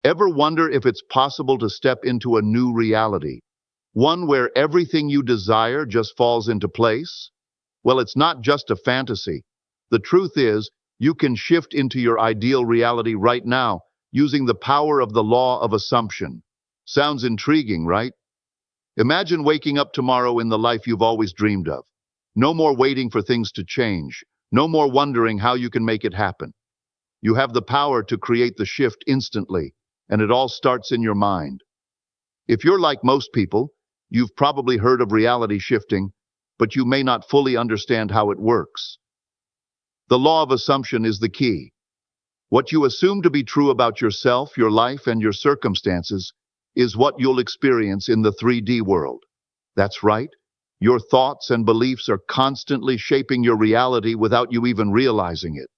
Ever wonder if it's possible to step into a new reality? One where everything you desire just falls into place? Well, it's not just a fantasy. The truth is, you can shift into your ideal reality right now using the power of the law of assumption. Sounds intriguing, right? Imagine waking up tomorrow in the life you've always dreamed of. No more waiting for things to change. No more wondering how you can make it happen. You have the power to create the shift instantly, and it all starts in your mind. If you're like most people, you've probably heard of reality shifting, but you may not fully understand how it works. The law of assumption is the key. What you assume to be true about yourself, your life, and your circumstances is what you'll experience in the 3D world. That's right. Your thoughts and beliefs are constantly shaping your reality without you even realizing it.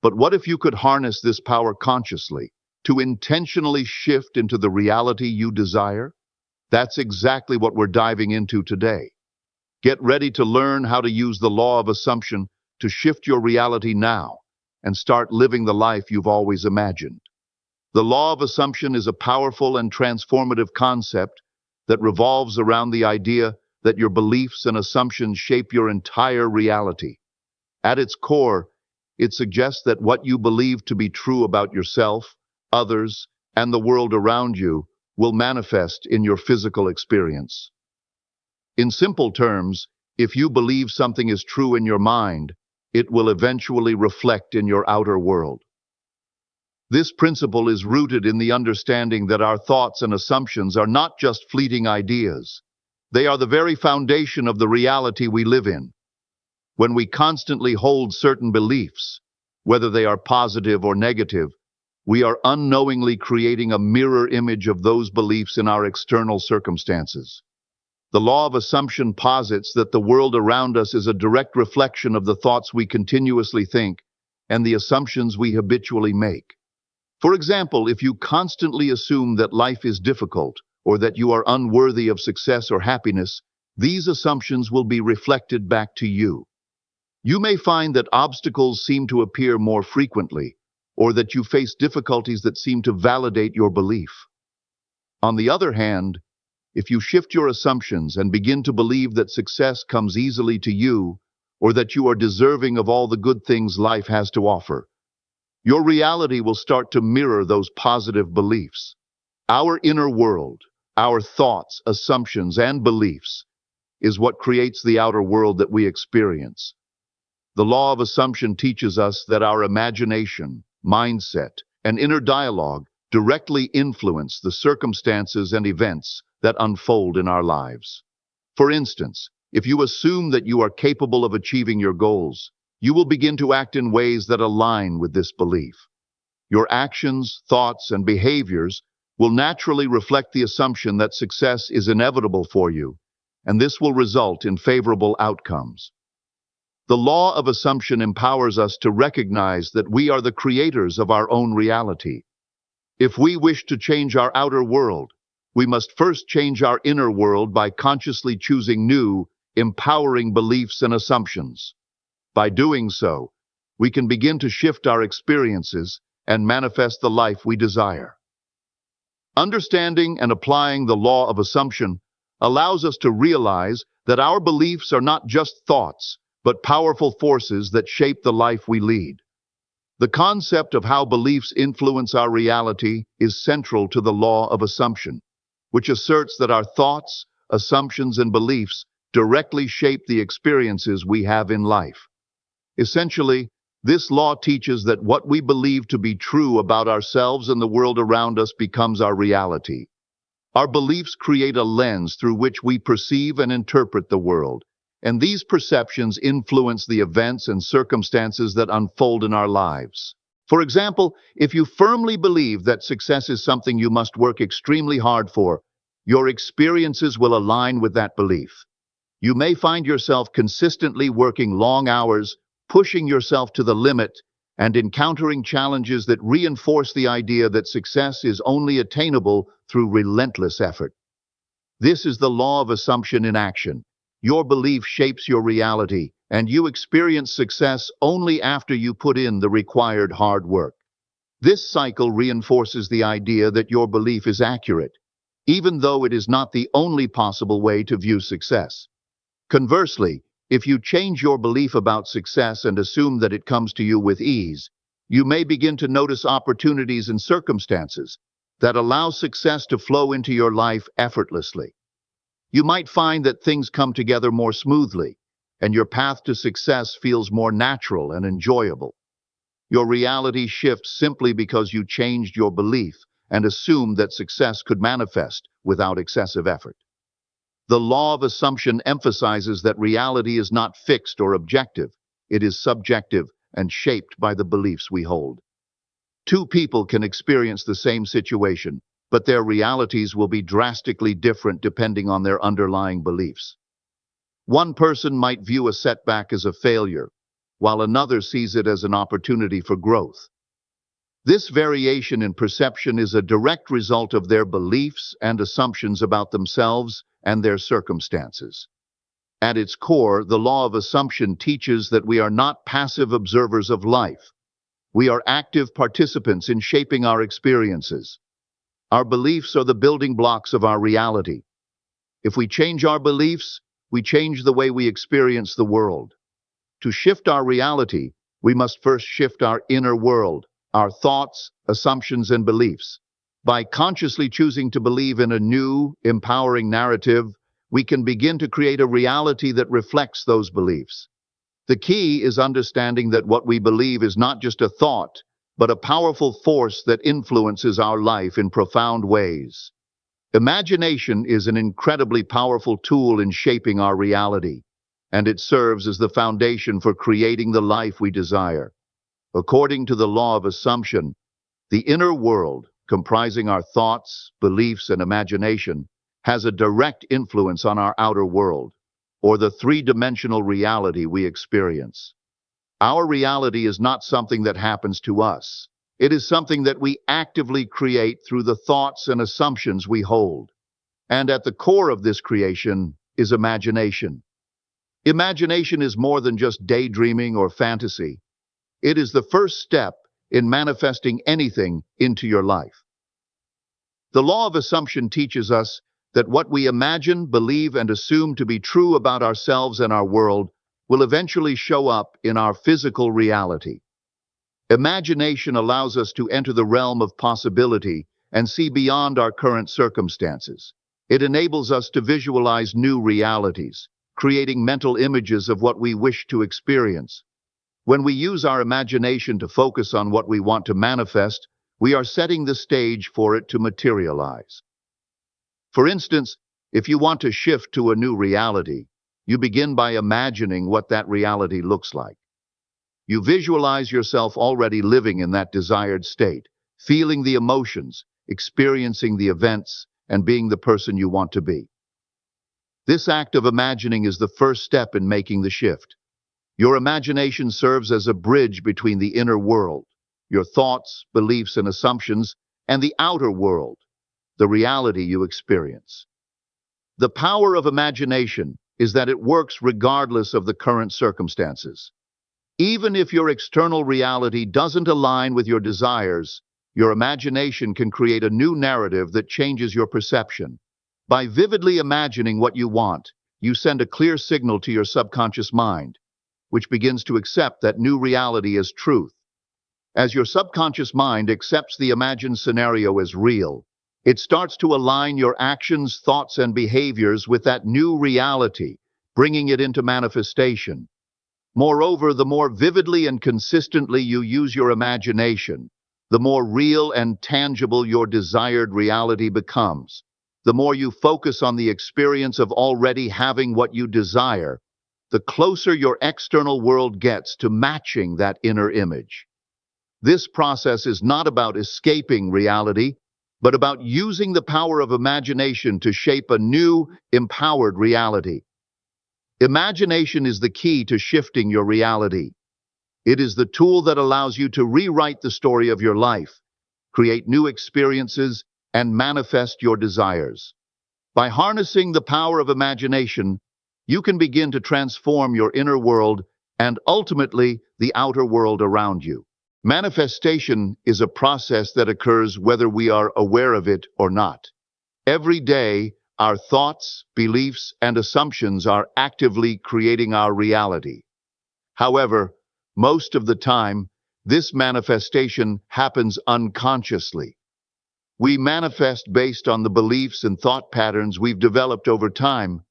But what if you could harness this power consciously to intentionally shift into the reality you desire? That's exactly what we're diving into today. Get ready to learn how to use the law of assumption to shift your reality now and start living the life you've always imagined. The law of assumption is a powerful and transformative concept that revolves around the idea that your beliefs and assumptions shape your entire reality. At its core, it suggests that what you believe to be true about yourself, others, and the world around you will manifest in your physical experience. In simple terms, if you believe something is true in your mind, it will eventually reflect in your outer world. This principle is rooted in the understanding that our thoughts and assumptions are not just fleeting ideas. They are the very foundation of the reality we live in. When we constantly hold certain beliefs, whether they are positive or negative, we are unknowingly creating a mirror image of those beliefs in our external circumstances. The law of assumption posits that the world around us is a direct reflection of the thoughts we continuously think and the assumptions we habitually make. For example, if you constantly assume that life is difficult or that you are unworthy of success or happiness, these assumptions will be reflected back to you. You may find that obstacles seem to appear more frequently, or that you face difficulties that seem to validate your belief. On the other hand, if you shift your assumptions and begin to believe that success comes easily to you, or that you are deserving of all the good things life has to offer, your reality will start to mirror those positive beliefs. Our inner world, our thoughts, assumptions, and beliefs, is what creates the outer world that we experience. The law of assumption teaches us that our imagination, mindset, and inner dialogue directly influence the circumstances and events that unfold in our lives. For instance, if you assume that you are capable of achieving your goals, you will begin to act in ways that align with this belief. Your actions, thoughts, and behaviors will naturally reflect the assumption that success is inevitable for you, and this will result in favorable outcomes. The law of assumption empowers us to recognize that we are the creators of our own reality. If we wish to change our outer world, we must first change our inner world by consciously choosing new, empowering beliefs and assumptions. By doing so, we can begin to shift our experiences and manifest the life we desire. Understanding and applying the law of assumption allows us to realize that our beliefs are not just thoughts, but powerful forces that shape the life we lead. The concept of how beliefs influence our reality is central to the law of assumption, which asserts that our thoughts, assumptions, and beliefs directly shape the experiences we have in life. Essentially, this law teaches that what we believe to be true about ourselves and the world around us becomes our reality. Our beliefs create a lens through which we perceive and interpret the world, and these perceptions influence the events and circumstances that unfold in our lives. For example, if you firmly believe that success is something you must work extremely hard for, your experiences will align with that belief. You may find yourself consistently working long hours, pushing yourself to the limit, and encountering challenges that reinforce the idea that success is only attainable through relentless effort. This is the law of assumption in action. Your belief shapes your reality, and you experience success only after you put in the required hard work. This cycle reinforces the idea that your belief is accurate, even though it is not the only possible way to view success. Conversely, if you change your belief about success and assume that it comes to you with ease, you may begin to notice opportunities and circumstances that allow success to flow into your life effortlessly. You might find that things come together more smoothly, and your path to success feels more natural and enjoyable. Your reality shifts simply because you changed your belief and assumed that success could manifest without excessive effort. The law of assumption emphasizes that reality is not fixed or objective. It is subjective and shaped by the beliefs we hold. Two people can experience the same situation, but their realities will be drastically different depending on their underlying beliefs. One person might view a setback as a failure, while another sees it as an opportunity for growth. This variation in perception is a direct result of their beliefs and assumptions about themselves and their circumstances. At its core, the law of assumption teaches that we are not passive observers of life. We are active participants in shaping our experiences. Our beliefs are the building blocks of our reality. If we change our beliefs, we change the way we experience the world. To shift our reality, we must first shift our inner world, our thoughts, assumptions, and beliefs. By consciously choosing to believe in a new, empowering narrative, we can begin to create a reality that reflects those beliefs. The key is understanding that what we believe is not just a thought, but a powerful force that influences our life in profound ways. Imagination is an incredibly powerful tool in shaping our reality, and it serves as the foundation for creating the life we desire. According to the law of assumption, the inner world, comprising our thoughts, beliefs, and imagination, has a direct influence on our outer world, or the three-dimensional reality we experience. Our reality is not something that happens to us. It is something that we actively create through the thoughts and assumptions we hold. And at the core of this creation is imagination. Imagination is more than just daydreaming or fantasy. It is the first step in manifesting anything into your life. The law of assumption teaches us that what we imagine, believe, and assume to be true about ourselves and our world will eventually show up in our physical reality. Imagination allows us to enter the realm of possibility and see beyond our current circumstances. It enables us to visualize new realities, creating mental images of what we wish to experience. When we use our imagination to focus on what we want to manifest, we are setting the stage for it to materialize. For instance, if you want to shift to a new reality, you begin by imagining what that reality looks like. You visualize yourself already living in that desired state, feeling the emotions, experiencing the events, and being the person you want to be. This act of imagining is the first step in making the shift. Your imagination serves as a bridge between the inner world, your thoughts, beliefs, and assumptions, and the outer world, the reality you experience. The power of imagination is that it works regardless of the current circumstances. Even if your external reality doesn't align with your desires, your imagination can create a new narrative that changes your perception. By vividly imagining what you want, you send a clear signal to your subconscious mind, which begins to accept that new reality as truth. As your subconscious mind accepts the imagined scenario as real, it starts to align your actions, thoughts, and behaviors with that new reality, bringing it into manifestation. Moreover, the more vividly and consistently you use your imagination, the more real and tangible your desired reality becomes. The more you focus on the experience of already having what you desire, the closer your external world gets to matching that inner image. This process is not about escaping reality, but about using the power of imagination to shape a new, empowered reality. Imagination is the key to shifting your reality. It is the tool that allows you to rewrite the story of your life, create new experiences, and manifest your desires. By harnessing the power of imagination, you can begin to transform your inner world and ultimately the outer world around you. Manifestation is a process that occurs whether we are aware of it or not. Every day, our thoughts, beliefs, and assumptions are actively creating our reality. However, most of the time, this manifestation happens unconsciously. We manifest based on the beliefs and thought patterns we've developed over time,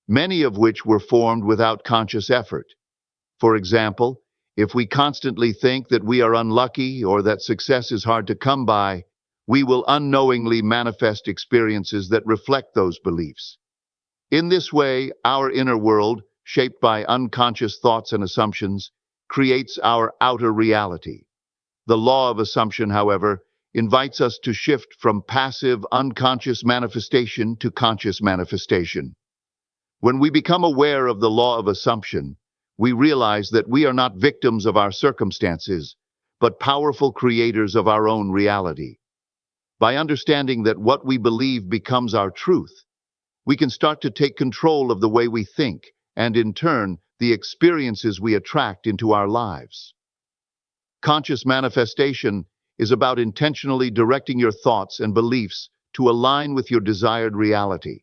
many of which were formed without conscious effort. For example, if we constantly think that we are unlucky or that success is hard to come by, we will unknowingly manifest experiences that reflect those beliefs. In this way, our inner world, shaped by unconscious thoughts and assumptions, creates our outer reality. The law of assumption, however, invites us to shift from passive, unconscious manifestation to conscious manifestation. When we become aware of the law of assumption, we realize that we are not victims of our circumstances, but powerful creators of our own reality. By understanding that what we believe becomes our truth, we can start to take control of the way we think and, in turn, the experiences we attract into our lives. Conscious manifestation is about intentionally directing your thoughts and beliefs to align with your desired reality.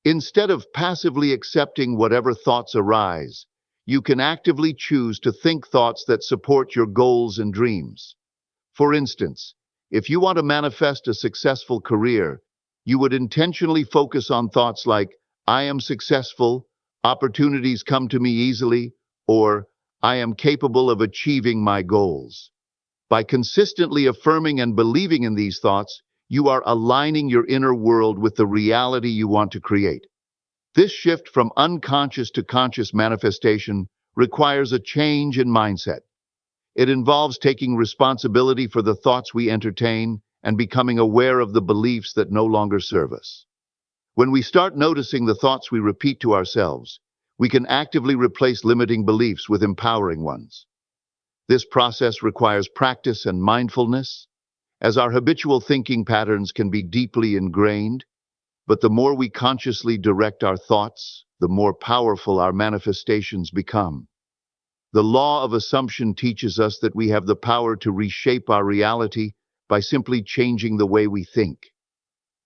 Instead of passively accepting whatever thoughts arise, you can actively choose to think thoughts that support your goals and dreams. For instance, if you want to manifest a successful career, you would intentionally focus on thoughts like, I am successful, opportunities come to me easily, or I am capable of achieving my goals. By consistently affirming and believing in these thoughts, you are aligning your inner world with the reality you want to create. This shift from unconscious to conscious manifestation requires a change in mindset. It involves taking responsibility for the thoughts we entertain and becoming aware of the beliefs that no longer serve us. When we start noticing the thoughts we repeat to ourselves, we can actively replace limiting beliefs with empowering ones. This process requires practice and mindfulness, as our habitual thinking patterns can be deeply ingrained, but the more we consciously direct our thoughts, the more powerful our manifestations become. The law of assumption teaches us that we have the power to reshape our reality by simply changing the way we think.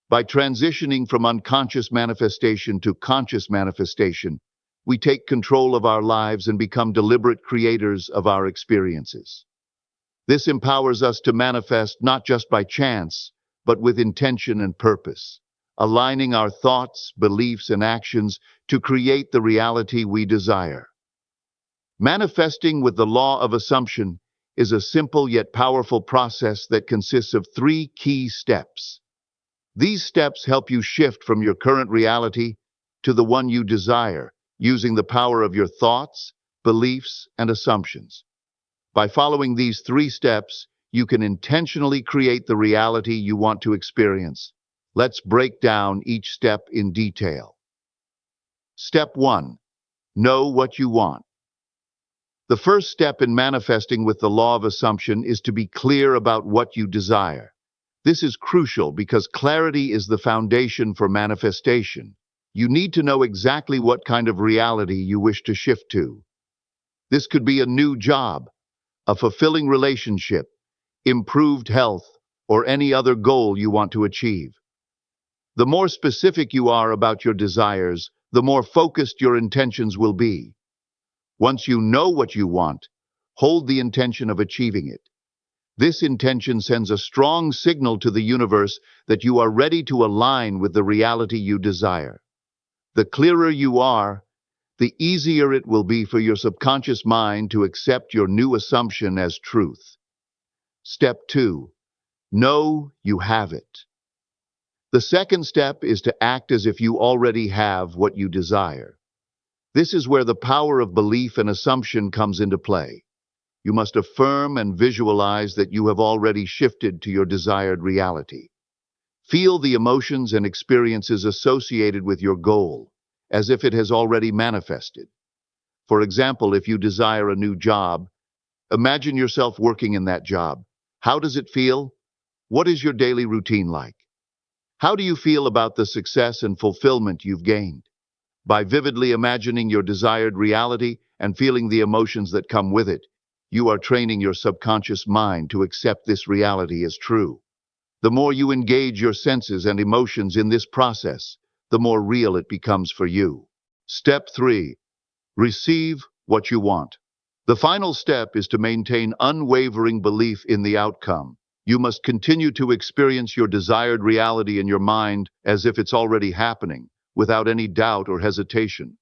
By transitioning from unconscious manifestation to conscious manifestation, we take control of our lives and become deliberate creators of our experiences. This empowers us to manifest not just by chance, but with intention and purpose, aligning our thoughts, beliefs, and actions to create the reality we desire. Manifesting with the law of assumption is a simple yet powerful process that consists of 3 key steps. These steps help you shift from your current reality to the one you desire, using the power of your thoughts, beliefs, and assumptions. By following these 3 steps, you can intentionally create the reality you want to experience. Let's break down each step in detail. Step 1. Know what you want. The first step in manifesting with the law of assumption is to be clear about what you desire. This is crucial because clarity is the foundation for manifestation. You need to know exactly what kind of reality you wish to shift to. This could be a new job, a fulfilling relationship, improved health, or any other goal you want to achieve. The more specific you are about your desires, the more focused your intentions will be. Once you know what you want, hold the intention of achieving it. This intention sends a strong signal to the universe that you are ready to align with the reality you desire. The clearer you are, the easier it will be for your subconscious mind to accept your new assumption as truth. Step 2. Know you have it. The second step is to act as if you already have what you desire. This is where the power of belief and assumption comes into play. You must affirm and visualize that you have already shifted to your desired reality. Feel the emotions and experiences associated with your goal, as if it has already manifested. For example, if you desire a new job, imagine yourself working in that job. How does it feel? What is your daily routine like? How do you feel about the success and fulfillment you've gained? By vividly imagining your desired reality and feeling the emotions that come with it, you are training your subconscious mind to accept this reality as true. The more you engage your senses and emotions in this process, the more real it becomes for you. Step 3. Receive what you want. The final step is to maintain unwavering belief in the outcome. You must continue to experience your desired reality in your mind as if it's already happening, without any doubt or hesitation.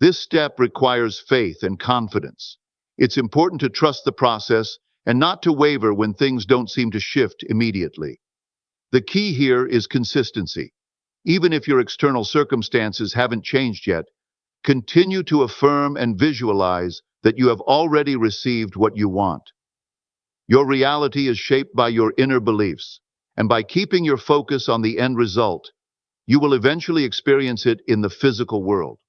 This step requires faith and confidence. It's important to trust the process and not to waver when things don't seem to shift immediately. The key here is consistency. Even if your external circumstances haven't changed yet, continue to affirm and visualize that you have already received what you want. Your reality is shaped by your inner beliefs, and by keeping your focus on the end result, you will eventually experience it in the physical world.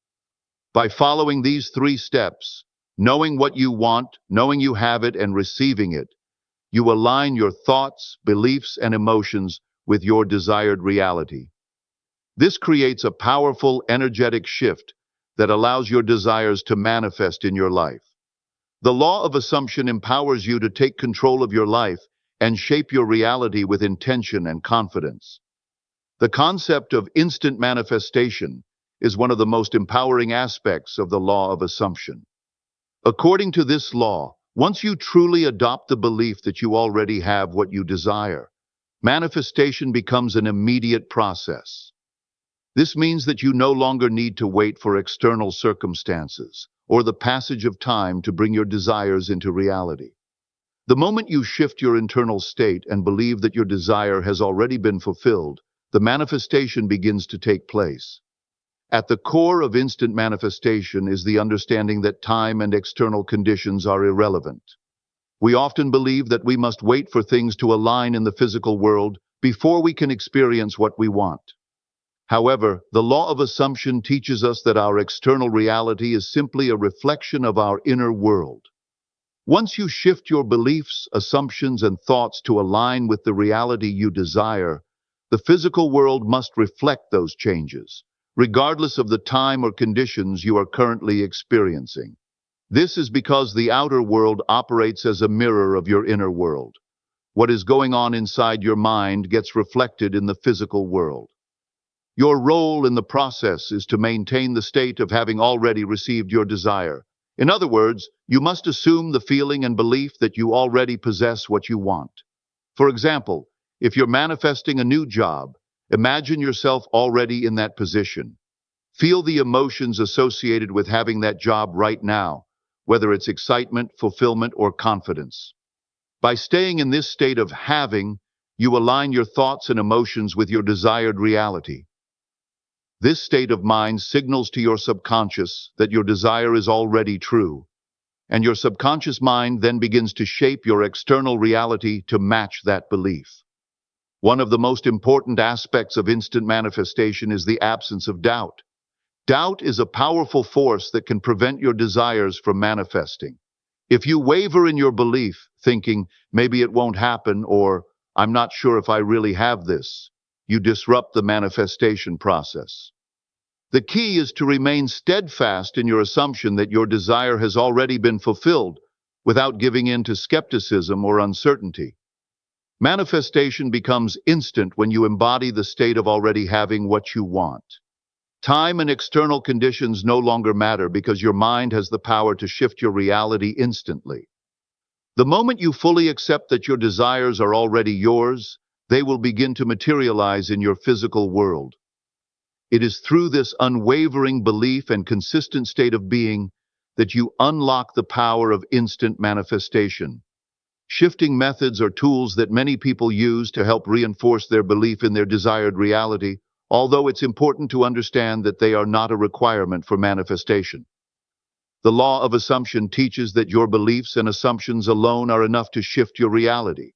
By following these 3 steps, knowing what you want, knowing you have it, and receiving it, you align your thoughts, beliefs, and emotions with your desired reality. This creates a powerful, energetic shift that allows your desires to manifest in your life. The law of assumption empowers you to take control of your life and shape your reality with intention and confidence. The concept of instant manifestation is one of the most empowering aspects of the law of assumption. According to this law, once you truly adopt the belief that you already have what you desire, manifestation becomes an immediate process. This means that you no longer need to wait for external circumstances or the passage of time to bring your desires into reality. The moment you shift your internal state and believe that your desire has already been fulfilled, the manifestation begins to take place. At the core of instant manifestation is the understanding that time and external conditions are irrelevant. We often believe that we must wait for things to align in the physical world before we can experience what we want. However, the law of assumption teaches us that our external reality is simply a reflection of our inner world. Once you shift your beliefs, assumptions, and thoughts to align with the reality you desire, the physical world must reflect those changes, regardless of the time or conditions you are currently experiencing. This is because the outer world operates as a mirror of your inner world. What is going on inside your mind gets reflected in the physical world. Your role in the process is to maintain the state of having already received your desire. In other words, you must assume the feeling and belief that you already possess what you want. For example, if you're manifesting a new job, imagine yourself already in that position. Feel the emotions associated with having that job right now, whether it's excitement, fulfillment, or confidence. By staying in this state of having, you align your thoughts and emotions with your desired reality. This state of mind signals to your subconscious that your desire is already true, and your subconscious mind then begins to shape your external reality to match that belief. One of the most important aspects of instant manifestation is the absence of doubt. Doubt is a powerful force that can prevent your desires from manifesting. If you waver in your belief, thinking, maybe it won't happen, or I'm not sure if I really have this, you disrupt the manifestation process. The key is to remain steadfast in your assumption that your desire has already been fulfilled without giving in to skepticism or uncertainty. Manifestation becomes instant when you embody the state of already having what you want. Time and external conditions no longer matter because your mind has the power to shift your reality instantly. The moment you fully accept that your desires are already yours, they will begin to materialize in your physical world. It is through this unwavering belief and consistent state of being that you unlock the power of instant manifestation. Shifting methods are tools that many people use to help reinforce their belief in their desired reality, although it's important to understand that they are not a requirement for manifestation. The law of assumption teaches that your beliefs and assumptions alone are enough to shift your reality.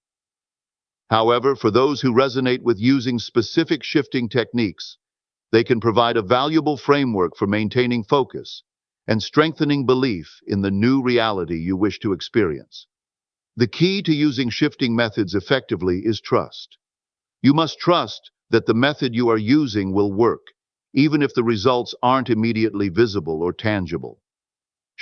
However, for those who resonate with using specific shifting techniques, they can provide a valuable framework for maintaining focus and strengthening belief in the new reality you wish to experience. The key to using shifting methods effectively is trust. You must trust that the method you are using will work, even if the results aren't immediately visible or tangible.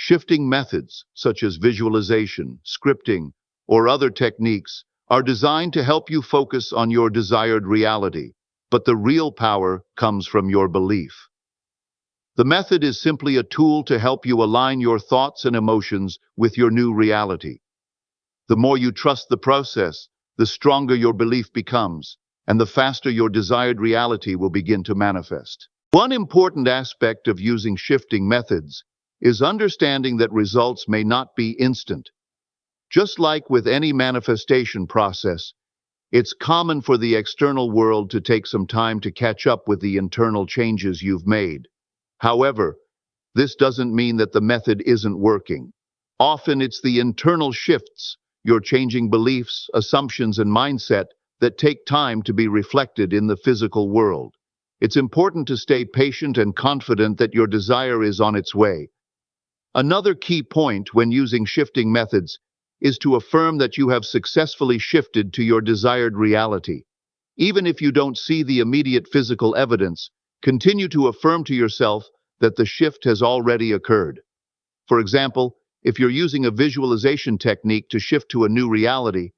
Shifting methods, such as visualization, scripting, or other techniques, are designed to help you focus on your desired reality, but the real power comes from your belief. The method is simply a tool to help you align your thoughts and emotions with your new reality. The more you trust the process, the stronger your belief becomes, and the faster your desired reality will begin to manifest. One important aspect of using shifting methods is understanding that results may not be instant. Just like with any manifestation process, it's common for the external world to take some time to catch up with the internal changes you've made. However, this doesn't mean that the method isn't working. Often it's the internal shifts, your changing beliefs, assumptions, and mindset that take time to be reflected in the physical world. It's important to stay patient and confident that your desire is on its way. Another key point when using shifting methods is to affirm that you have successfully shifted to your desired reality. Even if you don't see the immediate physical evidence, continue to affirm to yourself that the shift has already occurred. For example, if you're using a visualization technique to shift to a new reality,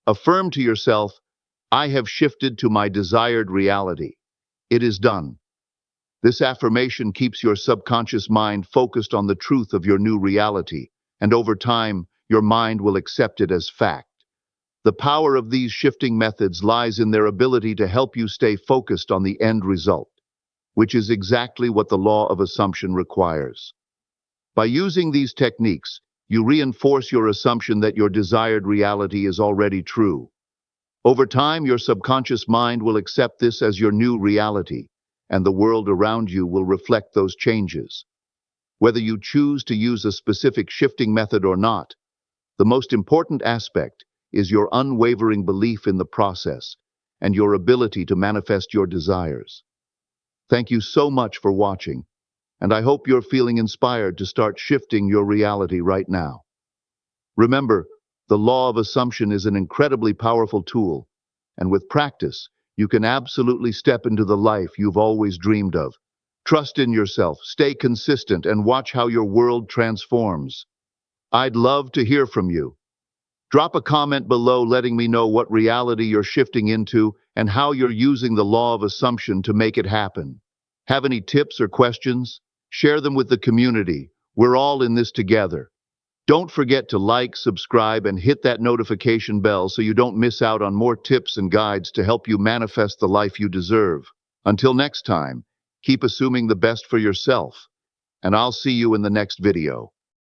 affirm to yourself, "I have shifted to my desired reality. It is done." This affirmation keeps your subconscious mind focused on the truth of your new reality, and over time, your mind will accept it as fact. The power of these shifting methods lies in their ability to help you stay focused on the end result, which is exactly what the law of assumption requires. By using these techniques, you reinforce your assumption that your desired reality is already true. Over time, your subconscious mind will accept this as your new reality, and the world around you will reflect those changes. Whether you choose to use a specific shifting method or not, the most important aspect is your unwavering belief in the process and your ability to manifest your desires. Thank you so much for watching, and I hope you're feeling inspired to start shifting your reality right now. Remember, the law of assumption is an incredibly powerful tool, and with practice, you can absolutely step into the life you've always dreamed of. Trust in yourself, stay consistent, and watch how your world transforms. I'd love to hear from you. Drop a comment below letting me know what reality you're shifting into and how you're using the law of assumption to make it happen. Have any tips or questions? Share them with the community. We're all in this together. Don't forget to like, subscribe, and hit that notification bell so you don't miss out on more tips and guides to help you manifest the life you deserve. Until next time, keep assuming the best for yourself, and I'll see you in the next video.